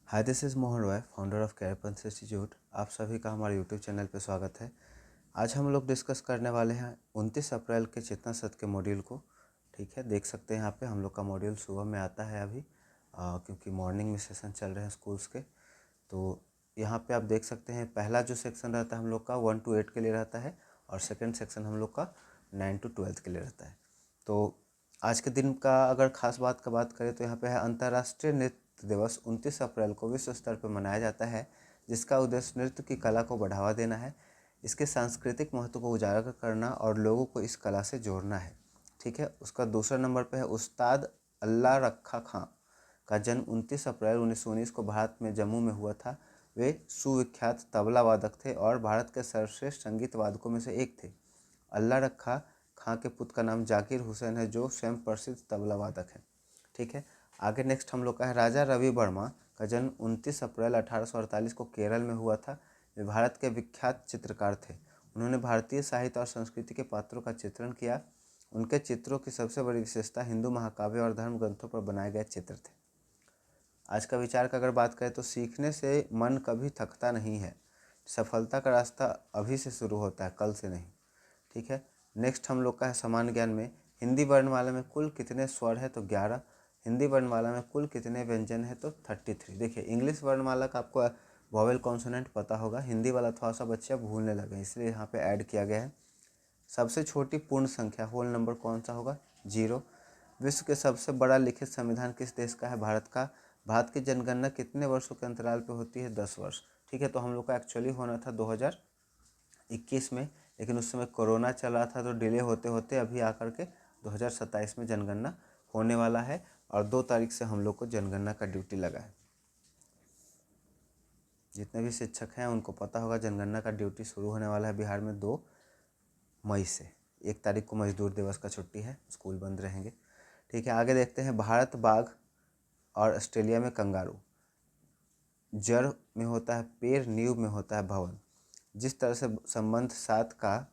Hi, this is Mohan Roy, founder of Careerpanth institute. आप सभी का हमारे यूट्यूब चैनल पर स्वागत है। आज हम लोग डिस्कस करने वाले हैं 29 अप्रैल के चेतना सत्र के मॉड्यूल को। ठीक है, देख सकते हैं यहाँ पे हम लोग का मॉड्यूल सुबह में आता है अभी, क्योंकि मॉर्निंग में सेशन चल रहे हैं स्कूल्स के। तो यहाँ पे आप देख सकते हैं पहला जो सेक्शन रहता है हम लोग का 1 to 8 के लिए रहता है, और सेकेंड सेक्शन हम लोग का 9 to 12 के लिए रहता है। तो आज के दिन का अगर ख़ास बात का बात करें तो यहाँ पे है अंतर्राष्ट्रीय नृत्य दिवस 29 अप्रैल को विश्व स्तर पर मनाया जाता है, जिसका उद्देश्य नृत्य की कला को बढ़ावा देना है, इसके सांस्कृतिक महत्व को उजागर करना और लोगों को इस कला से जोड़ना है। ठीक है, उसका दूसरा नंबर पे है उस्ताद अल्लाह रखा खां का जन्म 29 अप्रैल 1919 को भारत में जम्मू में हुआ था। वे सुविख्यात तबला वादक थे और भारत के सर्वश्रेष्ठ संगीत वादकों में से एक थे। अल्लाह रखा खां के पुत्र का नाम जाकिर हुसैन है, जो स्वयं प्रसिद्ध तबला वादक है। ठीक है, आगे नेक्स्ट हम लोग का है राजा रवि वर्मा का जन्म 29 अप्रैल 1848 को केरल में हुआ था। वे भारत के विख्यात चित्रकार थे। उन्होंने भारतीय साहित्य और संस्कृति के पात्रों का चित्रण किया। उनके चित्रों की सबसे बड़ी विशेषता हिंदू महाकाव्य और धर्म ग्रंथों पर बनाए गए चित्र थे। आज का विचार का अगर बात करें तो सीखने से मन कभी थकता नहीं है। सफलता का रास्ता अभी से शुरू होता है, कल से नहीं। ठीक है, नेक्स्ट हम लोग का है सामान्य ज्ञान में हिंदी वर्णमाला में कुल कितने स्वर है तो 11। हिंदी वर्णमाला में कुल कितने व्यंजन है तो 33। देखिए, इंग्लिश वर्णमाला का आपको वॉवेल कॉन्सोनेंट पता होगा, हिंदी वाला थोड़ा सा बच्चे भूलने लगे, इसलिए यहाँ पे ऐड किया गया है। सबसे छोटी पूर्ण संख्या होल नंबर कौन सा होगा? 0। विश्व के सबसे बड़ा लिखित संविधान किस देश का है? भारत का। भारत की जनगणना कितने वर्षों के अंतराल पे होती है? 10 वर्ष। ठीक है, तो हम लोग का एक्चुअली होना था 2021 में, लेकिन उस समय कोरोना चल रहा था तो डिले होते होते अभी आकर के 2027 में जनगणना होने वाला है, और 2 तारीख से हम लोग को जनगणना का ड्यूटी लगा है। जितने भी शिक्षक हैं उनको पता होगा जनगणना का ड्यूटी शुरू होने वाला है बिहार में 2 मई से। 1 तारीख को मजदूर दिवस का छुट्टी है, स्कूल बंद रहेंगे। ठीक है, आगे देखते हैं भारत बाघ और ऑस्ट्रेलिया में कंगारू। जड़ में होता है पेड़, नींव में होता है भवन। जिस तरह से संबंध 7 का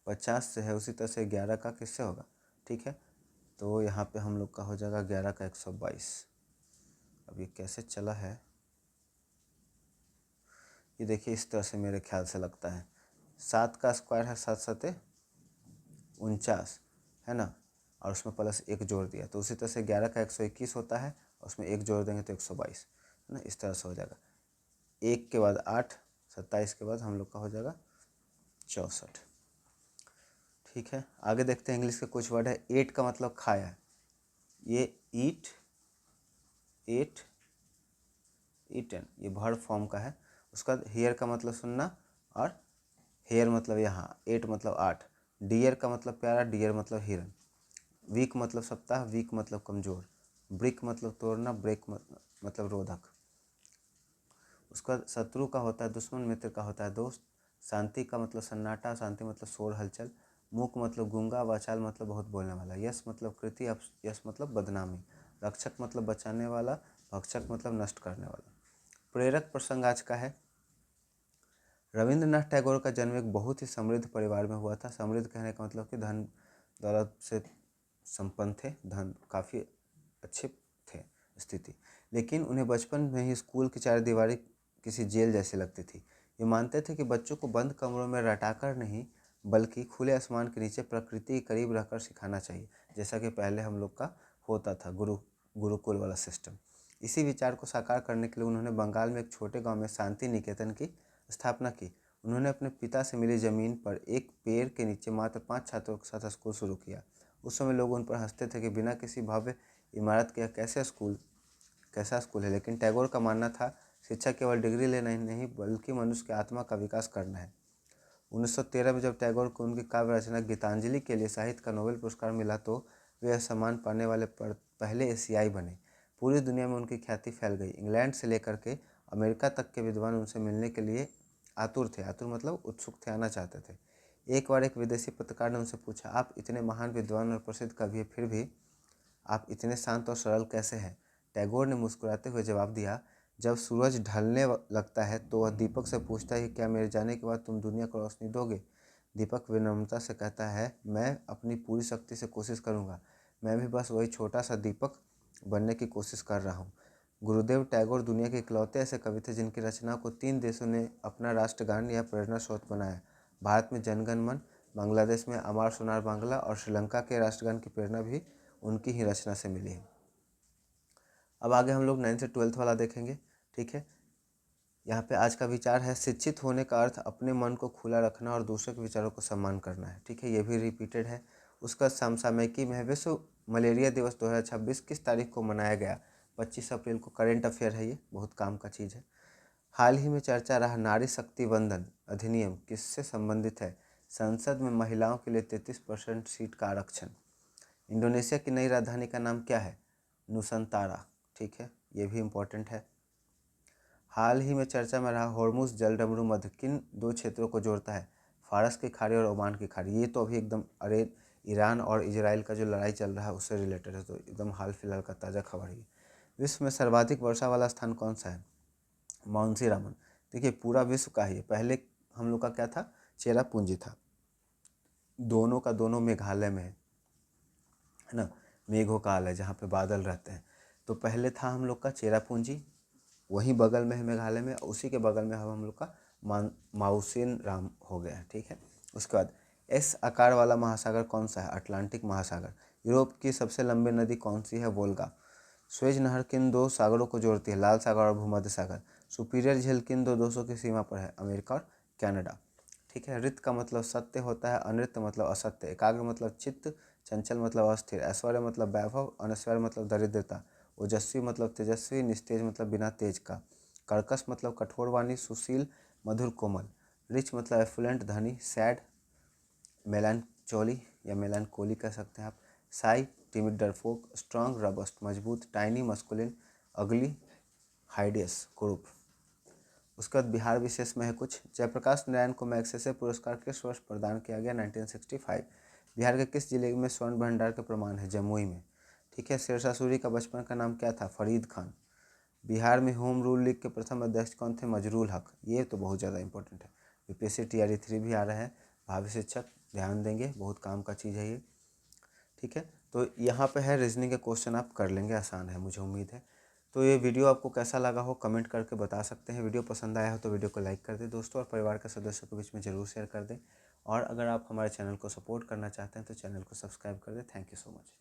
50 से है, उसी तरह से 11 का किससे होगा? ठीक है, तो यहाँ पे हम लोग का हो जाएगा 11 का 122। अब ये कैसे चला है, ये देखिए इस तरह से मेरे ख्याल से लगता है। 7 का स्क्वायर है 7 सते 49, है ना, और उसमें प्लस 1 जोड़ दिया, तो उसी तरह से 11 का 121 होता है, और उसमें 1 जोड़ देंगे तो 122, है ना। इस तरह से हो जाएगा। 1 के बाद 8, 27 के बाद हम लोग का हो जाएगा 64। ठीक है, आगे देखते हैं इंग्लिश के कुछ वर्ड है। एट का मतलब खाया, ये ईट, एट, ईटन, ये वर्ब फॉर्म का है। उसका हियर का मतलब सुनना, और हेयर मतलब यहाँ, 8 मतलब 8। डियर का मतलब प्यारा, डियर मतलब हिरन। वीक मतलब सप्ताह, वीक मतलब कमज़ोर। ब्रिक मतलब तोड़ना, ब्रेक मतलब रोधक। उसका शत्रु का होता है दुश्मन, मित्र का होता है दोस्त। शांति का मतलब सन्नाटा, शांति मतलब शोर हलचल। मूक मतलब गूंगा, वाचाल मतलब बहुत बोलने वाला। यश मतलब कृति, यश मतलब बदनामी। रक्षक मतलब बचाने वाला, भक्षक मतलब नष्ट करने वाला। प्रेरक प्रसंग आज का है, रविंद्रनाथ टैगोर का जन्म एक बहुत ही समृद्ध परिवार में हुआ था। समृद्ध कहने का मतलब कि धन दौलत से संपन्न थे, धन काफ़ी अच्छे थे स्थिति, लेकिन उन्हें बचपन में ही स्कूल की चार दीवारी किसी जेल जैसी लगती थी। ये मानते थे कि बच्चों को बंद कमरों में रटाकर नहीं, बल्कि खुले आसमान के नीचे प्रकृति के करीब रहकर सिखाना चाहिए, जैसा कि पहले हम लोग का होता था गुरुकुल वाला सिस्टम। इसी विचार को साकार करने के लिए उन्होंने बंगाल में एक छोटे गांव में शांति निकेतन की स्थापना की। उन्होंने अपने पिता से मिली जमीन पर एक पेड़ के नीचे मात्र 5 छात्रों के साथ स्कूल शुरू किया। उस समय लोग उन पर हंसते थे कि बिना किसी भव्य इमारत के कैसा स्कूल है, लेकिन टैगोर का मानना था शिक्षा केवल डिग्री लेना ही नहीं, बल्कि मनुष्य की आत्मा का विकास करना है। 1913 में जब टैगोर को उनकी काव्य रचना गीतांजलि के लिए साहित्य का नोबेल पुरस्कार मिला तो वे यह सम्मान पाने वाले पहले एशियाई बने। पूरी दुनिया में उनकी ख्याति फैल गई। इंग्लैंड से लेकर के अमेरिका तक के विद्वान उनसे मिलने के लिए आतुर थे। आतुर मतलब उत्सुक थे, आना चाहते थे। एक बार एक विदेशी पत्रकार ने उनसे पूछा, आप इतने महान विद्वान और प्रसिद्ध कवि हैं, फिर भी आप इतने शांत और सरल कैसे हैं? टैगोर ने मुस्कुराते हुए जवाब दिया, जब सूरज ढलने लगता है तो वह दीपक से पूछता है, क्या मेरे जाने के बाद तुम दुनिया को रोशनी दोगे? दीपक विनम्रता से कहता है, मैं अपनी पूरी शक्ति से कोशिश करूँगा, मैं भी बस वही छोटा सा दीपक बनने की कोशिश कर रहा हूँ। गुरुदेव टैगोर दुनिया के इकलौते ऐसे कवि थे जिनकी रचना को 3 देशों ने अपना राष्ट्रगान या प्रेरणा स्रोत बनाया। भारत में जनगण मन, बांग्लादेश में अमार सोनार बांग्ला और श्रीलंका के राष्ट्रगान की प्रेरणा भी उनकी ही रचना से मिली है। अब आगे हम लोग 9 से 12 वाला देखेंगे। ठीक है, यहाँ पे आज का विचार है, शिक्षित होने का अर्थ अपने मन को खुला रखना और दूसरे के विचारों को सम्मान करना है। ठीक है, ये भी रिपीटेड है। उसका समसामयिकी में विश्व मलेरिया दिवस 2026 किस तारीख को मनाया गया? 25 अप्रैल को। करेंट अफेयर है, ये बहुत काम का चीज़ है। हाल ही में चर्चा रहा नारी शक्ति वंदन अधिनियम किससे संबंधित है? संसद में महिलाओं के लिए 33% सीट का आरक्षण। इंडोनेशिया की नई राजधानी का नाम क्या है? नुसंतारा। ठीक है, ये भी इम्पोर्टेंट है। हाल ही में चर्चा में रहा होर्मुज जलडमरू मध्य किन 2 क्षेत्रों को जोड़ता है? फारस की खाड़ी और ओमान की खाड़ी। ये तो अभी एकदम ईरान और इजराइल का जो लड़ाई चल रहा है उससे रिलेटेड है, तो एकदम हाल फिलहाल का ताज़ा खबर है। विश्व में सर्वाधिक वर्षा वाला स्थान कौन सा है? माउंसीरामन। देखिए पूरा विश्व का ही है। पहले हम लोग का क्या था? चेरापूंजी था। दोनों का दोनों मेघालय में है ना, मेघों का हाल है जहाँ पे बादल रहते हैं। तो पहले था हम लोग का चेरापूंजी, वहीं बगल में है मेघालय में, उसी के बगल में हम लोग का माउसेन राम हो गया है। ठीक है, उसके बाद एस आकार वाला महासागर कौन सा है? अटलांटिक महासागर। यूरोप की सबसे लंबी नदी कौन सी है? वोल्गा। स्वेज नहर किन 2 सागरों को जोड़ती है? लाल सागर और भूमध्य सागर। सुपीरियर झील किन 2 देशों की सीमा पर है? अमेरिका और कनाडा। ठीक है, ऋत का मतलब सत्य होता है, अनृत मतलब असत्य, एकाग्र मतलब चित्त, चंचल मतलब अस्थिर, ऐश्वर्य मतलब वैभव, अनैश्वर्य मतलब दरिद्रता, ओजस्वी मतलब तेजस्वी, निस्तेज मतलब बिना तेज का, कर्कश मतलब कठोर वाणी, सुशील मधुर कोमल, रिच मतलब एफ्लुएंट धनी, सैड मेलानचोली या मेलानकोली कह सकते हैं आप, साई टिमिड डरपोक, स्ट्रांग रबस्ट मजबूत, टाइनी मस्कुलिन, अगली हाइडियस कुरूप। उसके बाद बिहार विशेष में है कुछ। जयप्रकाश नारायण को मैग्सेसे पुरस्कार किस वर्ष प्रदान किया गया? 1965। बिहार के किस जिले में स्वर्ण भंडार के प्रमाण है? जमुई में। ठीक है, शेरशाह सूरी का बचपन का नाम क्या था? फरीद खान। बिहार में होम रूल लीग के प्रथम अध्यक्ष कौन थे? मजरूल हक। ये तो बहुत ज़्यादा इंपॉर्टेंट है, यूपीएससी TRE 3 भी आ रहा है, भावी शिक्षक ध्यान देंगे, बहुत काम का चीज़ है ये। ठीक है, तो यहाँ पे है रीजनिंग के क्वेश्चन, आप कर लेंगे, आसान है मुझे उम्मीद है। तो ये वीडियो आपको कैसा लगा हो कमेंट करके बता सकते हैं। वीडियो पसंद आया हो तो वीडियो को लाइक कर दें दोस्तों, और परिवार के सदस्यों के बीच में ज़रूर शेयर कर दें। और अगर आप हमारे चैनल को सपोर्ट करना चाहते हैं तो चैनल को सब्सक्राइब कर दें। Thank you so much.